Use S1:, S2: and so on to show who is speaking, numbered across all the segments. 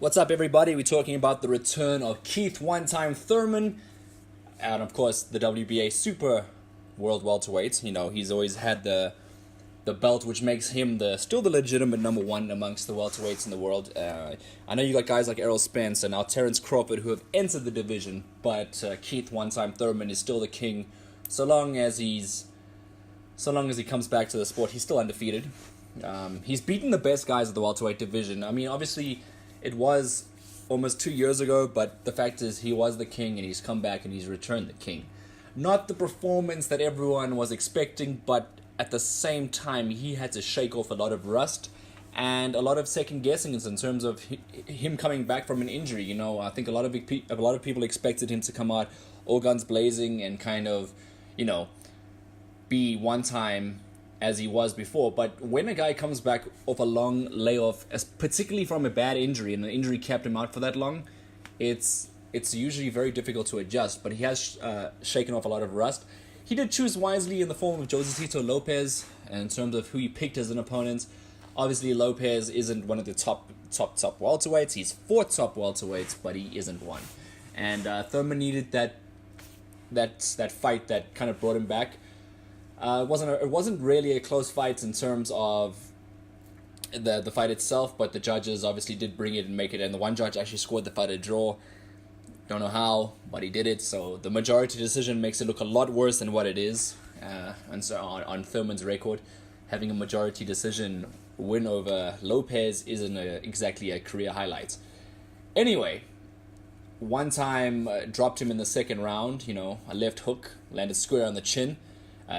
S1: What's up, everybody? We're talking about the return of Keith One Time Thurman, and of course the WBA Super World Welterweight. You know, he's always had the belt, which makes him still the legitimate number one amongst the welterweights in the world. I know you got guys like Errol Spence and now Terence Crawford who have entered the division, but Keith One Time Thurman is still the king. So long as he comes back to the sport, he's still undefeated. He's beaten the best guys of the welterweight division. I mean, obviously, it was almost 2 years ago, but the fact is he was the king and he's come back and he's returned the king. Not the performance that everyone was expecting, but at the same time, he had to shake off a lot of rust and a lot of second guessings in terms of him coming back from an injury. You know, I think a lot of people expected him to come out all guns blazing and kind of, you know, be one time as he was before. But when a guy comes back off a long layoff, particularly from a bad injury, and the injury kept him out for that long, it's usually very difficult to adjust. But he has shaken off a lot of rust. He did choose wisely in the form of Josecito Lopez in terms of who he picked as an opponent. Obviously, Lopez isn't one of the top welterweights. He's fourth top welterweights, but he isn't one. And Thurman needed that fight that kind of brought him back. It wasn't really a close fight in terms of the fight itself, but the judges obviously did bring it and make it, and the one judge actually scored the fight a draw. Don't know how, but he did it, so the majority decision makes it look a lot worse than what it is. And so on Thurman's record, having a majority decision win over Lopez isn't exactly a career highlight. Anyway, One Time dropped him in the second round, you know, a left hook, landed square on the chin.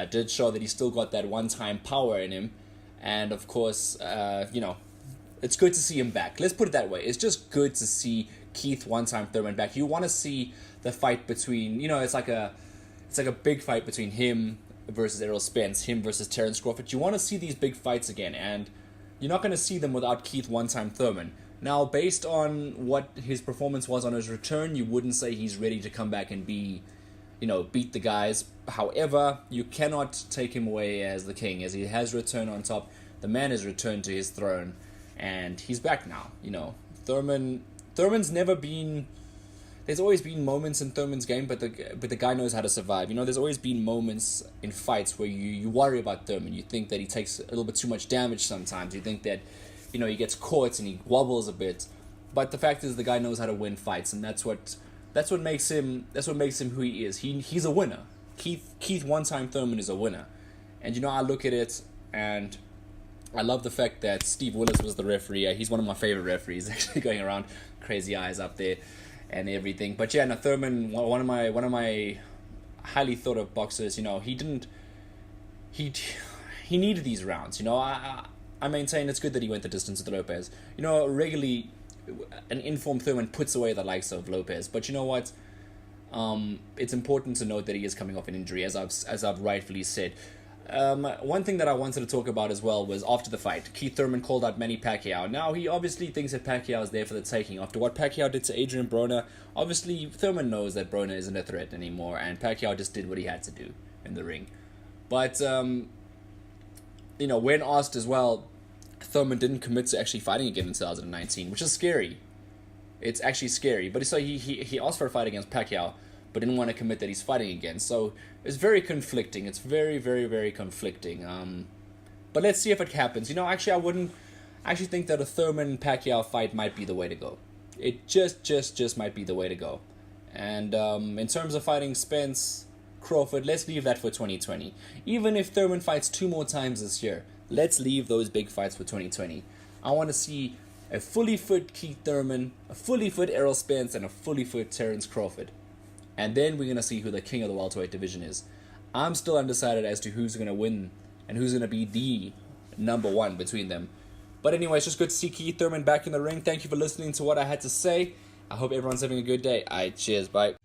S1: Did show that he still got that one-time power in him. And of course, you know, it's good to see him back. Let's put it that way. It's just good to see Keith One Time Thurman back. You want to see the fight between, you know, it's like a big fight between him versus Errol Spence, him versus Terence Crawford. You want to see these big fights again, and you're not going to see them without Keith One Time Thurman. Now, based on what his performance was on his return, you wouldn't say he's ready to come back and be, you know, beat the guys. However, you cannot take him away as the king, as he has returned on top. The man has returned to his throne, and he's back now. You know, Thurman's never been. There's always been moments in Thurman's game, but the guy knows how to survive. You know, there's always been moments in fights where you worry about Thurman. You think that he takes a little bit too much damage sometimes. You think that, you know, he gets caught and he wobbles a bit. But the fact is, the guy knows how to win fights, and that's what makes him who he is. He's a winner. Keith One Time Thurman is a winner. And you know, I look at it and I love the fact that Steve Willis was the referee. He's one of my favorite referees, actually, going around, crazy eyes up there and everything. But yeah, no, Thurman, one of my highly thought of boxers. You know, he needed these rounds. You know, I maintain it's good that he went the distance with Lopez. You know, regularly an informed Thurman puts away the likes of Lopez. But you know what? It's important to note that he is coming off an injury, as I've rightfully said. One thing that I wanted to talk about as well was after the fight, Keith Thurman called out Manny Pacquiao. Now, he obviously thinks that Pacquiao is there for the taking. After what Pacquiao did to Adrian Broner, obviously Thurman knows that Broner isn't a threat anymore, and Pacquiao just did what he had to do in the ring. But, you know, when asked as well, Thurman didn't commit to actually fighting again in 2019, which is scary. It's actually scary. But so he asked for a fight against Pacquiao, but didn't want to commit that he's fighting again. So it's very conflicting. It's very, very, very conflicting. But let's see if it happens. You know, actually, I actually think that a Thurman-Pacquiao fight might be the way to go. It just might be the way to go. And in terms of fighting Spence, Crawford, let's leave that for 2020. Even if Thurman fights 2 more times this year, let's leave those big fights for 2020. I want to see a fully fit Keith Thurman, a fully fit Errol Spence, and a fully fit Terence Crawford. And then we're going to see who the king of the welterweight division is. I'm still undecided as to who's going to win and who's going to be the number one between them. But anyway, it's just good to see Keith Thurman back in the ring. Thank you for listening to what I had to say. I hope everyone's having a good day. All right, cheers, bye.